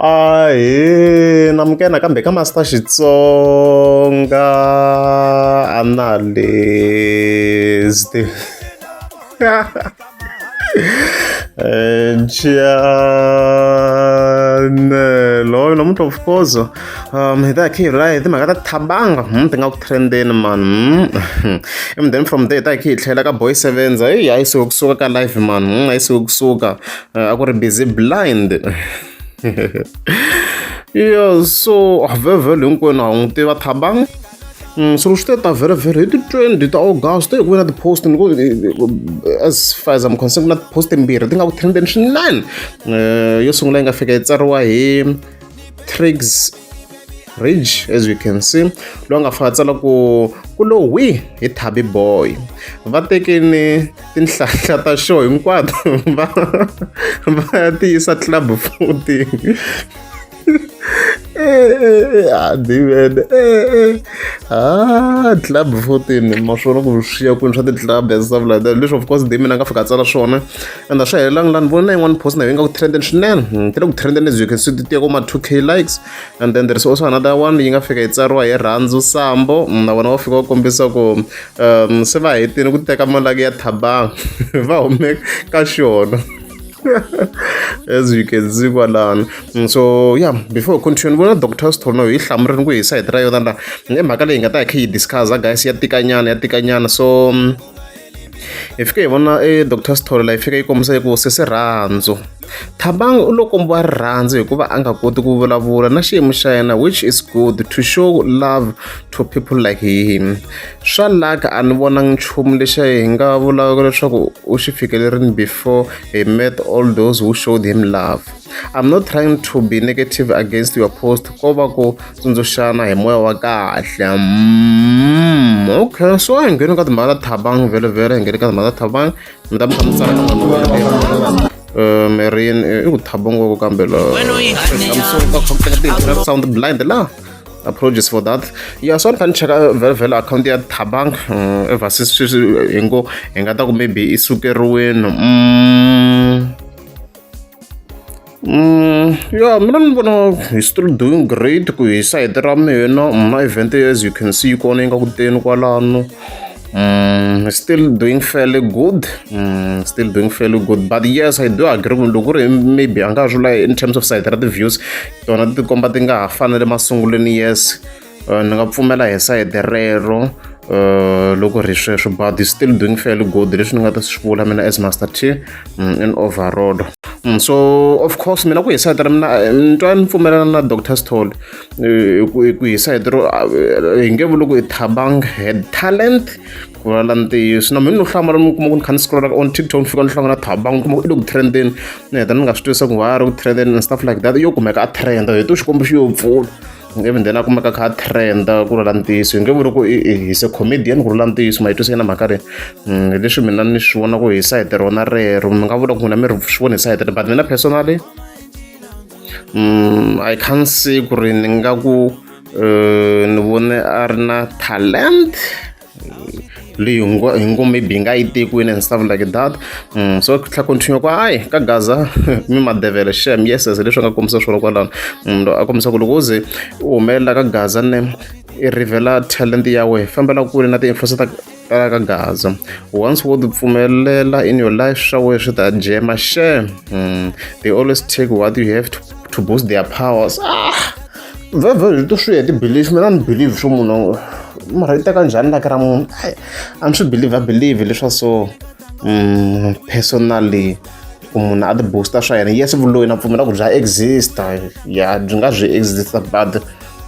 Ahee, namukela kambe ka Master Xitsonga analyst. Chanelo namuntlha of course hi ta hi hi hi timhaka ta thabanga ti nga ku trendeni man and then from there hi ta hi tlhela ka Boy Sevenza a yi suka kusuka ka live man a yi suka kusuka a ku ri busy blind. Yeah, so vhele hinkwenu ha n'wi tiva thabang. So swi ta very hi ti 20 ta August ku na ti-post as far as I'm concerned ku na ti-post timbirhi ti nga ku trendeni swinene. Yo sungula yi nga fika yi tsariwa hi Trix Ridge, as you can see, loyi nga fika tsala ku lo wi hi Thabi Boy. Va tekini tinhlahla ta show hinkwato va ya ti yisa club futhi. Club 14 maswona ku swiya kwini swa ti-club and stuff like that, leswi of course mina nga fika tsala swona and swi helangi lani vona na yin'wana post na yi nga ku trendeni swinene ti le ku trendeni as you can see ti tiya ku ma 2k likes. And then there is also another one yi nga fika yi tsariwa hi Rhandzu Sambo, na vona va fika va kombisa ku se va hetini ku teka malaki ya thabanga va hume ka xona. As you can see kwalani. So yeah, before we continue vona Dr. Stono hi hlamurini ku hi side ra yona la i mhaka leyi hi nga ta hi kha hi discussa guys ya tikanyana. So hi fika hi vona Dr. Story la hi fika yi kombisa ku sesi Rhandzu thabang u lo kombiwa rirhandzu hikuva a nga koti ku vulavula na xiyimo xa yena, which is good to show love to people like him. Swa laka a ni vonangi nchumu lexi hi nga vulaka leswaku u xi fikelerini before he met all those who showed him love. I'm not trying to be negative against your post, ko va ku tsundzuxana hi moya wa kahle. Okay, so hi ngheni ka timhaka ta thabang vhele hi ngheni ka timhaka ta thabang mi ta mi kha mi tsala ka n'wana Marine i ku thaba ngopfu kambe la sound blind la. Apologies for that. Yeah, so ni kha ni cheka vhele account ya thabang ever since sweswi hi ngo hi nga ta ku maybe i sukeriwini. Yeah, mina ni vona he's still doing great ku hi side ra mina na event as you can see kona yi nga ku teni kwalano. Still doing fairly good. But yes, I do agree with loko maybe anga jula in terms of side the views tona ti komba ti nga ha fanele masunguleni. Yes, ni nga pfumela hi side rero loko ri sweswo, but is still doing fairly good leswi ni nga ta swi vula mina as Master T in overall. So of course mina ku hi side ra mina ni twa ni pfumelana na Dr. Story ku hi side ro hi nge vuli ku hi thabang had talent ku vula ntiyiso. Na mina no hlamala mi kuma ku ni kha ni scroll on TikTok ni fika ni hlangana na thabang kuma ku i le ku trendeni ni heta ni nga swi twisisa ku why ri ku trendeni and stuff like that. Yo kumeka a trenda hi to xikombiso yo pfula even then a kumeka kha a trenda ku vula ntiyiso. Hi nge vuli ku he's a comedian ku vula ntiyiso, ma hi twiseni na mhaka leyi hi leswi mina ni swi vona ku hi side rona rero. Mi nga vula ku n'wina mi ri swi vona hi side but mina personally I can't say ku ri ni nga ku ni vone a ri na talent leyi hi ngo maybe hi nga yi tekiwini and stuff like that. So tlha continue ku hayi ka Gaza mi madevele shem. Yes, leswi nga kombisa swona kwalano a kombisa ku loko u ze u humelela ka Gaza ne i rivela talent ya wena fambela kule na ti-influencer ta ka Gaza. Once wo ti pfumelela in your life swa wena swi ta jema shem. They always take what you have to boost their powers. Vhele to swi ya ti-belief mina ni believe swo munhu mara yi teka njhani laka ra munhu a ni swi believe leswa so personally ku munhu a ti booster swa yena. Yes, vuloyi na pfumela ku bya exista ya byi nga byi exista but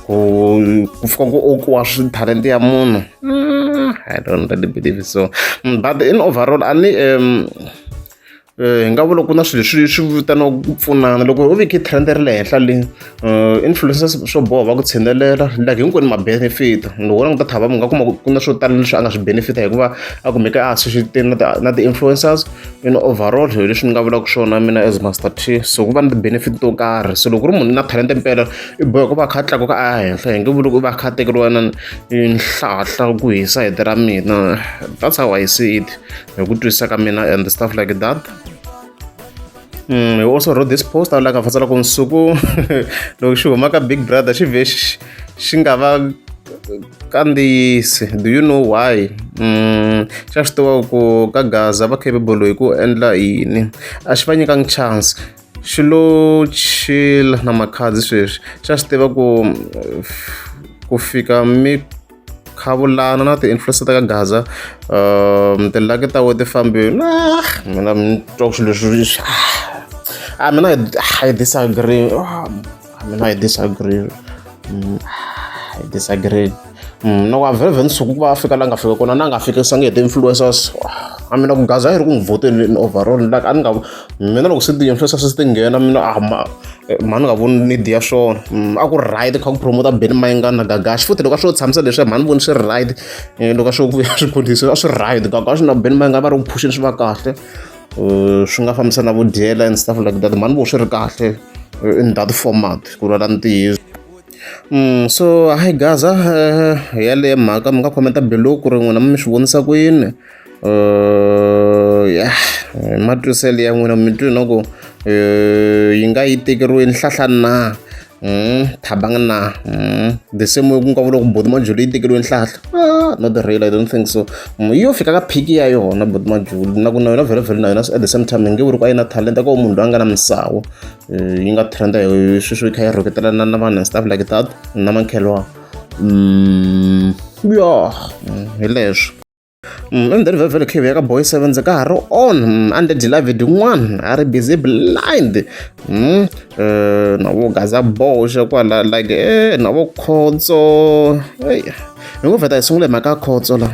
ku fika ku okiwa talent ya munhu I don't really believe so. But in overall a ni hi nga vula ku na swilo swi vitaniwa ku pfunana. Loko u veke trend ri le henhla le influencers swo boha va ku tshinelela like hinkwenu ma benefit. Loko wena nga ta thava mi nga kuma ku na swo tala leswi a nga swi benefita hikuva a kumeka a associate na ti-influencers. In overall hi leswi ni nga vulaka swona mina as Master T. So ku va na ti-benefit to karhi. So loko ri munhu na talent mpela i boha ku va kha a tlakuka a henhla. Hi nge vuli ku va kha a tekeriwa na nhlahla ku hi side ra mina. That's how I see it hi ku twisisa ka mina and stuff like that. He also wrote this post like a fatsala ku nsuku loko xi huma ka Big Brother xi ve xi nga va kandziyisi. Do you know why? Xa swi tiva ku ka Gaza va capable hi ku endla yini, a xi va nyikanga chance, xi lo chila na makhadzi sweswi. Xa swi tiva ku fika mi khavulana na ti-influencer ta ka Gaza, tilaki ta we ti fambile. Mina mi twa ku swilo leswi mina I disagree. Mina I disagree. I disagree. Loko a vhele nsuku ku va a fika la nga fika kona na nga fikisangi hi ti-influencers. A mina ku Gaza a yi ri ku n'wi vhoteni in overall. Like a ni nga mina loko se ti-influencers se ti nghena mina mhani nga voni need ya swona. A ku right kha ku promote Benny Mayengani na Gagashi. Futhi loko a swo tshamisa leswi mhani voni swi ri right. Loko a swo ku vuya swikondiso a swi right. Gagashi na Benny Mayengani va ri ku pusheni swi va kahle. Swi nga fambisana na vudyela and stuff like that. Mhani vo swi ri kahle in that format ku rhwala ntiyiso. So hi Gaza, yaleyo mhaka mi nga khomenta below ku ri n'wina mi swi vonisa ku yini. Matwiselo ya n'wina mi twi na ku yi nga yi tekeriwi nhlahla na thabanga na the same way ku nga vula ku Buti Majuli yi tekeriwe nhlahla. Not really, I don't think so. Yo fika ka phiki ya yona Buti Majuli na ku na yona vhele na yona at the same time nge vuri ku a yi na talent ko munhu loyi a nga na misawu yi nga trenda hi sweswo yi kha yi rhuketelana na vanhu and stuff like that na makhelwa. Hi leswo. And then vhele khe ya ka Boy 7 ka ha ri on under David yin'wana a ri busy blind. Na vo Gaza boxa kwala like na vo Khotso. Ni ngo vheta hi sungule mhaka Khotso la.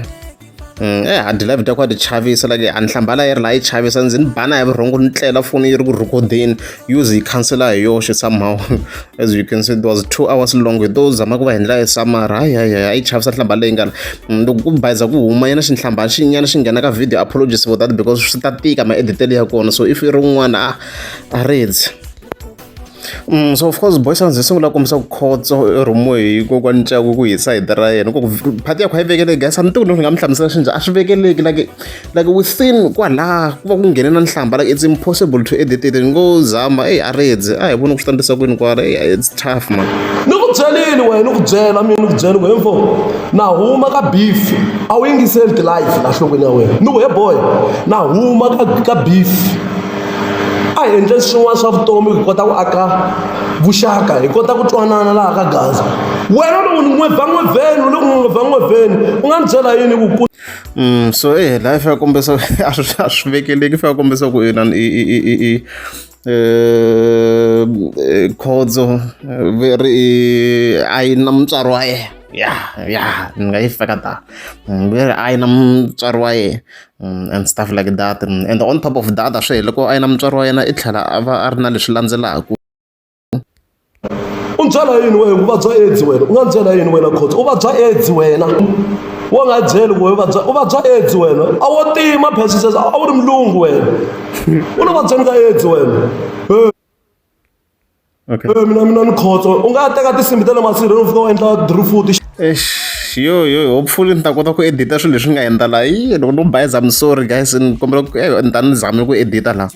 David ta kwa ti chavisa like a ni hlambala yi ri la yi chavisa ndzi ni bana hi vurhongo ni tlela foni yi ri ku rhekodeni use yi cancela hi yoxe somehow. As you can see it was 2 hours long with those zama ku va endla hi samara yi chavisa hlambala leyi nga la. Loko ku bayiza ku huma yena xihlambala xinyana xi nghena ka video apologies for that because swi ta tika maeditele ya kona, so if yi ri n'wana a redzi. So of course Boy 7 zi sungula kombisa ku Khotso romo hi kokwani Ncaku ku hi side ra yena ku phati ya ku yi vekele guys a ni tivi ni nga mi hlamusela xinjhani a swi vekeleki like within kwala ku va ku nghene na nhlamba like it's impossible to edit it. Ni ngo zama a redzi a hi voni ku swi ta endlisa kwini kwala it's tough man. Ni ku byelini wena ni ku byela mina ni ku byela wena mfo na huma ka beef a wu yingiseli ti-life la nhlokweni ya wena ni ku he boy na huma ka beef a hi endle swin'wana swa vutomi hi kota ku aka vuxaka hi kota ku twanana laha ka Gaza. Wena loko n'wevheni loko n'wevheni u nga ni byela yini ku so life ya kombisa a swi vekeleki fa kombisa ku yena Khotso veri a yi na mutswari wa yena ni nga yi feka ta veri a yi na mutswari wa yena and stuff like that, and on top of that a swi hele loko a yi na mutswari wa yena i tlhela a va a ri na leswi landzelaka. U byela yini wena u vabya AIDS wena u nga byela yini wena Khotso u vabya AIDS wena wa nga byeli ku u vabya AIDS wena a wo tima phesisa a wu ri mulungu wena u lo vabyeni ka AIDS wena. Okay. Mina ni Khotso u nga teka tinsimbhi ta le masirheni u fika u endla drifoot. Yo hopefully ni ta kota ku edita swilo leswi nga endla laha loko no bayiza I'm sorry guys ni kombela ku ni ta ni zamile ku edita laha.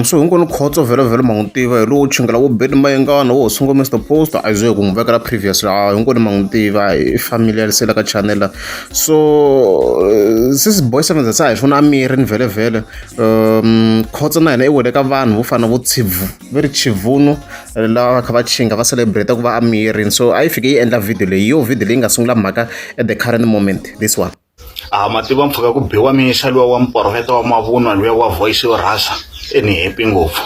So hinkwenu Khotso vhele ma n'wi tiva hi lowo chingela wo Benny Mayengani wo sungula Mr Post a ze ku n'wi vekela previous hinkwenu ma n'wi tiva hi familiar se la ka channel. So since Boy 7 sa hi swona a miri ni vhele Khotso na yena i wele ka vanhu vo fana vo very Chivuno lava kha va chinga va celebrate ku va a mirini, so a yi fike yi endla video leyi video leyi nga sungula mhaka at the current moment this one. Mativa mpfhuka ku biwa mixha luwa wa mporofeta wa mavunwa luya wa voice yo rasa ni happy ngopfu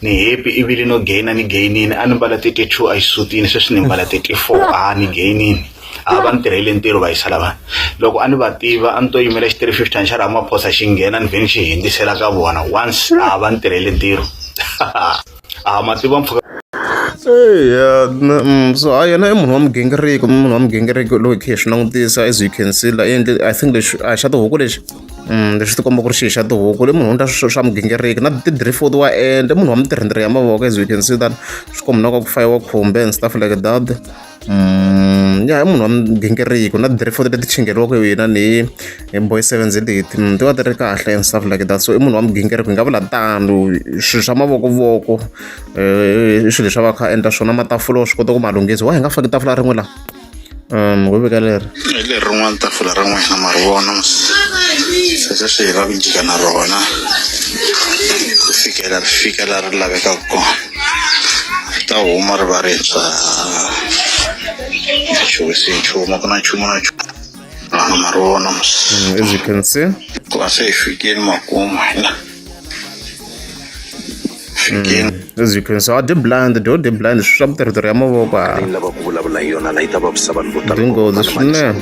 ni happy ivile no gain ni gainini a ni mbala 32 a xisutini sweswi ni mbala 34 a ni gainini a va ni tirhele ntirho va yisa lava loko a ni va tiva a ni to yimela xi 350 xa Ramaphosa xi nghena ni vheni xi hindzisela ka vona once a va ni tirhele ntirho mativa mpfhuka. So yena i munhu wa mugingiriko loyi khe hi swi langutisa as you can see la I think xa tihuku leswi ti komba ku ri xi xa tihuku le munhu endla swa mugingiriko na ti-drifoot wa endla munhu wa mitirhendere ya mavoko as you can see that swi komba na ku fayiwa khumbe and stuff like that. ya i munhu wa migingiriko na dirifo leti chingeriwaka hi yena ni boy sevens leti ti va ti ri kahle and stuff like that. So i munhu wa migingiriko hi nga vula tano swilo swa mavokovoko i swilo leswi a va kha endla swona matafula wa swi kota ku ma lunghisa wa hi nga faki tafula rin'we laha go veka leri rin'wana tafula ra n'wina ma ri vona sweswo swi hi va ku jika na rona ku fikela ri lavekaka kona ta huma ri va rintshwa nchumu ku na nchumu ma ri vona as you can see ku va se hi fikile makumu hina as you can see a di blind swi swa mutirhitirhi ya mavoko lava ku vulavula hi yona la yi ta vavisa vanhu vo tala nghozi swinene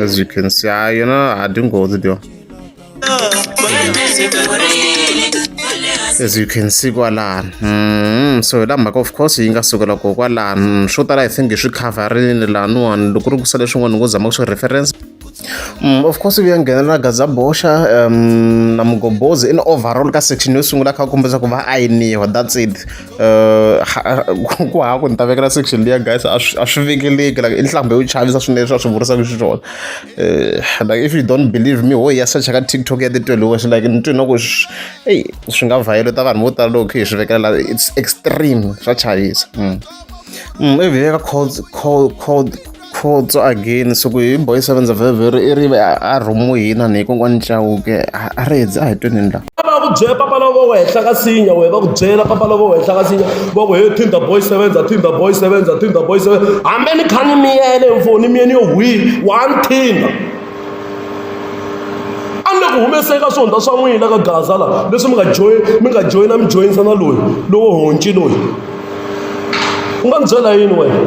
as you can see yona a di nghozi dio as you can see kwalani so hi la mhaka of course yi nga sukela ko kwalani swo tala I think hi swi coverini laniwani loko ri ku sale swin'wana ni ngo zama ku swi reference of course vi ya nghenelela Gazabosha na Mgobozi in overall ka section yo sungula kha kombisa ku va ayiniwa that's it ku ha ku ni ta vekela section leya guys a swi vekeleki like i nhlambe yo chavisa swinene swa swi vurisaka xiswona like if you don't believe me ho ya search ka TikTok ya titweliwe like ni twina ku hey swi nga violate vanhu vo tala loko hi swi vekela it's extreme swa chavisa i veka codes again so ku hi boy sevens very i ri a rumu hina ni kon'wana Chauke a ri hedza a hi tweni la va ku byela papa lavo wehla ka sinya we va ku byela papa lavo wehla ka sinya va ku he thinda boy sevens hambe ni kha ni miyele mfoni miyeni yo hwi one thinda a ni le ku humeseka swihundla swa n'wina ka Gaza la leswi mi nga joyina mi joyinisana loyi lowo honci loyi u nga ni byela yini wena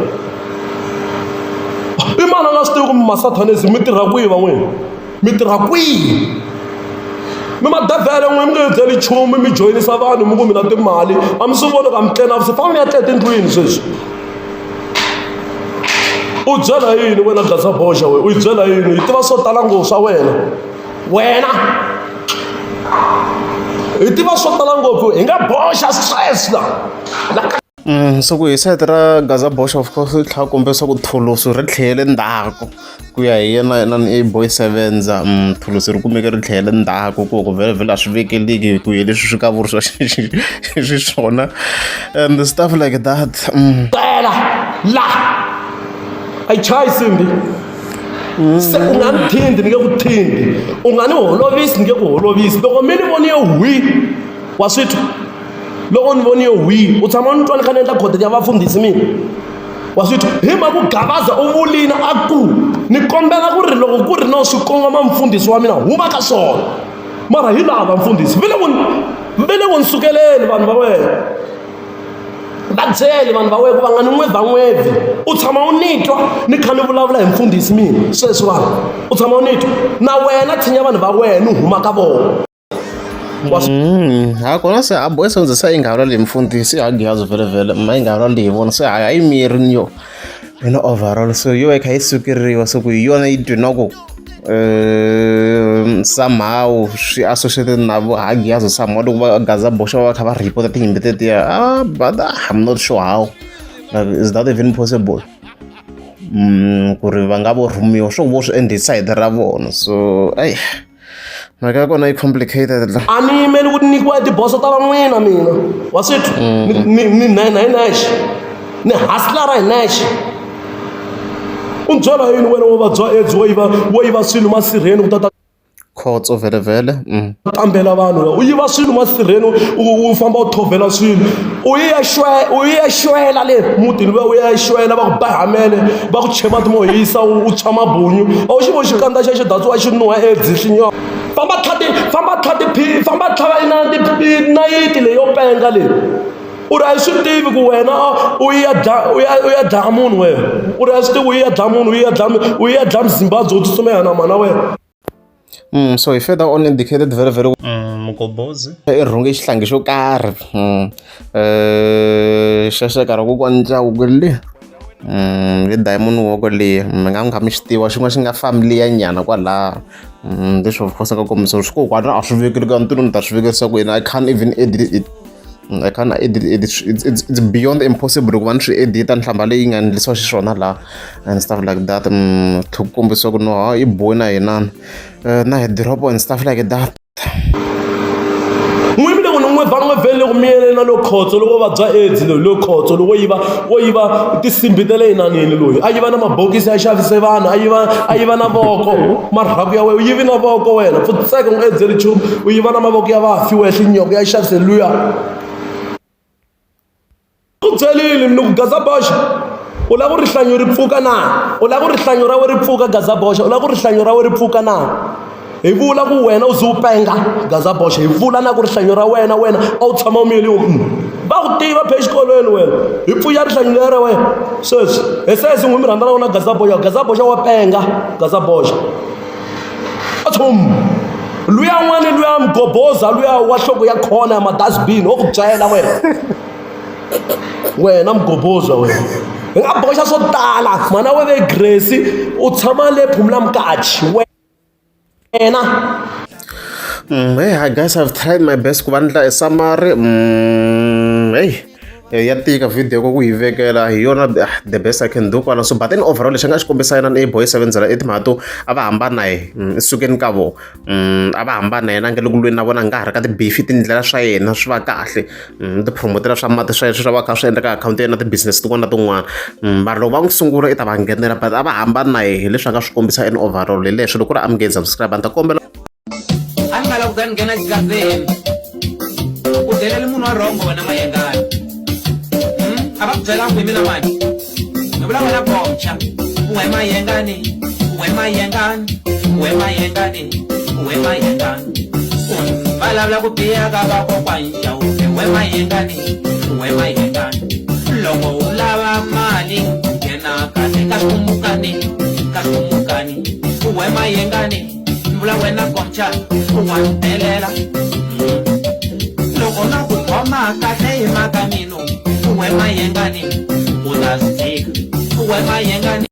i mana nga swi tivi ku masathanesi mi tirha kwihi van'wina mi tirha kwihi mi madavhele n'wina mi nge hi byeli nchumu mi joyinisa vanhu mi ku mi na timali a mi swi voni ka mi tlena swi fana mi ya tlele tindlwini sweswi u byela yini wena Gazabosha we u yi byela yini hi tiva swo tala ngopfu swa wena hi tiva swo tala ngopfu hi nga boxa stress la so ku hi site ra Gazabosha of course ri tlhela kombisa ku thulusu ri tlhele ndzhaku ku ya hi yena i boy sevens thulusu ri kumeke ri tlhele ndzhaku ku vhele a swi vekeliki ku hi leswi swi ka vurisiwa xiswona and stuff like that la a yi chayi simbi se u nga ni thindi ni nge ku thindi u nga ni holovisi ni nge ku holovisi loko mi ni voniye hwi wa switwa loko ni voniye hwi u tshama ni twa ni kha ni endla content ya vafundhisi mina wa switwa hi mhaka ku Gavaza u vulini a ku ni kombela ku ri loko ku ri na swi kongoma mfundhisi wa mina huma ka swona mara hi lava mfundhisi vele ku ni sukeleni vanhu va wena va byeli vanhu va wena ku va nga ni n'wevhi u tshama u ni twa ni kha ni vulavula hi mfundhisi mina sweswi vanhu u tshama u ni twa na wena tshinya vanhu va wena ni huma ka vona kona se a boy sevens se i nga vulavuli hi mfundhisi a Giyazi vhele ma i nga vulavuli hi vona se a yi mirini yo yona overall so yo kha yi sukeriwa so ku hi yona yi twinaku somehow swi associated na vo Giyazi somehow loko va Gazabosha va kha va report tinyimpi tetiya but I'm not sure how like is that even possible ku ri va nga vo rhumiwa swo vo swi endhi side ra vona so mhaka ya kona yi complicated la a ni yimeli ku nikiwa tiboso ta van'wina mina wa swithu ni nexe ni haslara hi nexe u ni byela yini wena wo vabya AIDS wo yiva swilo masirheni ku ta courts vhele kambela vanhu la u yiva swilo masirheni u famba u thovela swilo u ya xwela le mutini u ya xwela va ku bahamele va ku chema timohisa u tshwa mabunyu a wu xi vo xikandza xa xidatsu wa xi nuha AIDS xinyoa famba tlhava nayiti leyi yo penga leyi u ri a yi swi tivi ku wena u ya dlaya munhu wena u ri a swi tivi u ya dlaya munhu u ya dlaya Zimbabwe u tsutsumela na mana wena so he further on indicated very Mgobozi i rhunge xihlangi xo karhi xexeka ra kokwana Chauke le hi diamond walk leyi mi nga mi xi tiva xin'wana xi nga family ya nyana kwalaha leswi of course ka kombisa swikokwana a swi vekeli ka ntirho ni ta swi vekerisa ku yena I can't even edit it I can't edit it's beyond impossible ku va ni swi edita ni hlamba leyi nga endlisiwa xiswona laha and stuff like that to kombisa ku no i boy na hina na hi drop and stuff like that. N'wimi loko n'we vhele ku miyelena lo khotso loko vabya AIDS lo khotso loko wo yiva tisimbi ta le inanini loyi a yiva na mabokisi ya xavise vanhu a yiva na voko marhaku ya wena u yivi na voko wena futseka n'wi edzeli nchumu u yiva na mavoko ya vafi wehle nyoko ya xavise luya ku byelile ni ku Gazabosha u lava ku rihlanyo ri pfuka na u lava ku rihlanyo ra we ri pfuka Gazabosha u lava ku rihlanyo ra we ri pfuka na hi vula ku wena u zupenga Gazabosha hi vula na ku rihlanyo ra wena a wu tshama u miyeli va ku tiva phe xikolweni wena hi pfuya rihlanyo leri ra wena sweswi hi sweswi n'wi mi rhandzana na Gazabosha wa penga Gazabosha a tshum luya n'wana luya mgoboza luya wa nhloko ya khona ya madustbin wo ku byela wena mgoboza wena hi nga boxa swo tala mana we ve Grace u tshama le Phumla Mkachi Hey guys, I've tried my best ku va ndla e summary ya tika video ko ku yi vekela hi yona the best I can do kwala so but then overall lexi nga xi kombisa yena ni boy 708 mato a va hambana hi isukeni ka vo a va hambana yena nge loko lweni na vona nga ha ri ka ti-beef tindlela swa yena swi va kahle tipromotela swa mati swa swi va kha swi endla ka akhawunti ya yena ti-business tin'wana na tin'wana mara loko va n'wi sungula i ta va nghenela but a va hambana hi leswi a nga swi kombisa in overall hi leswi loko ku ri amukeli subscribe a ni ta kombela a nga la ku ta nghena xikafeni u delele munhu wa rhombo wena mayengani a va byela ku hi mina mani ni vulavula na bomcha uwe mayengani vulavula ku biha ka vakokwanxa uwe mayengani loko u lava mali nghena kahle ka swimukani uwe mayengani vula wena bomcha u wa ntelela loko na ku khoma kahle hi maka mino uwe mayengani u ta swi tshika uwe mayengani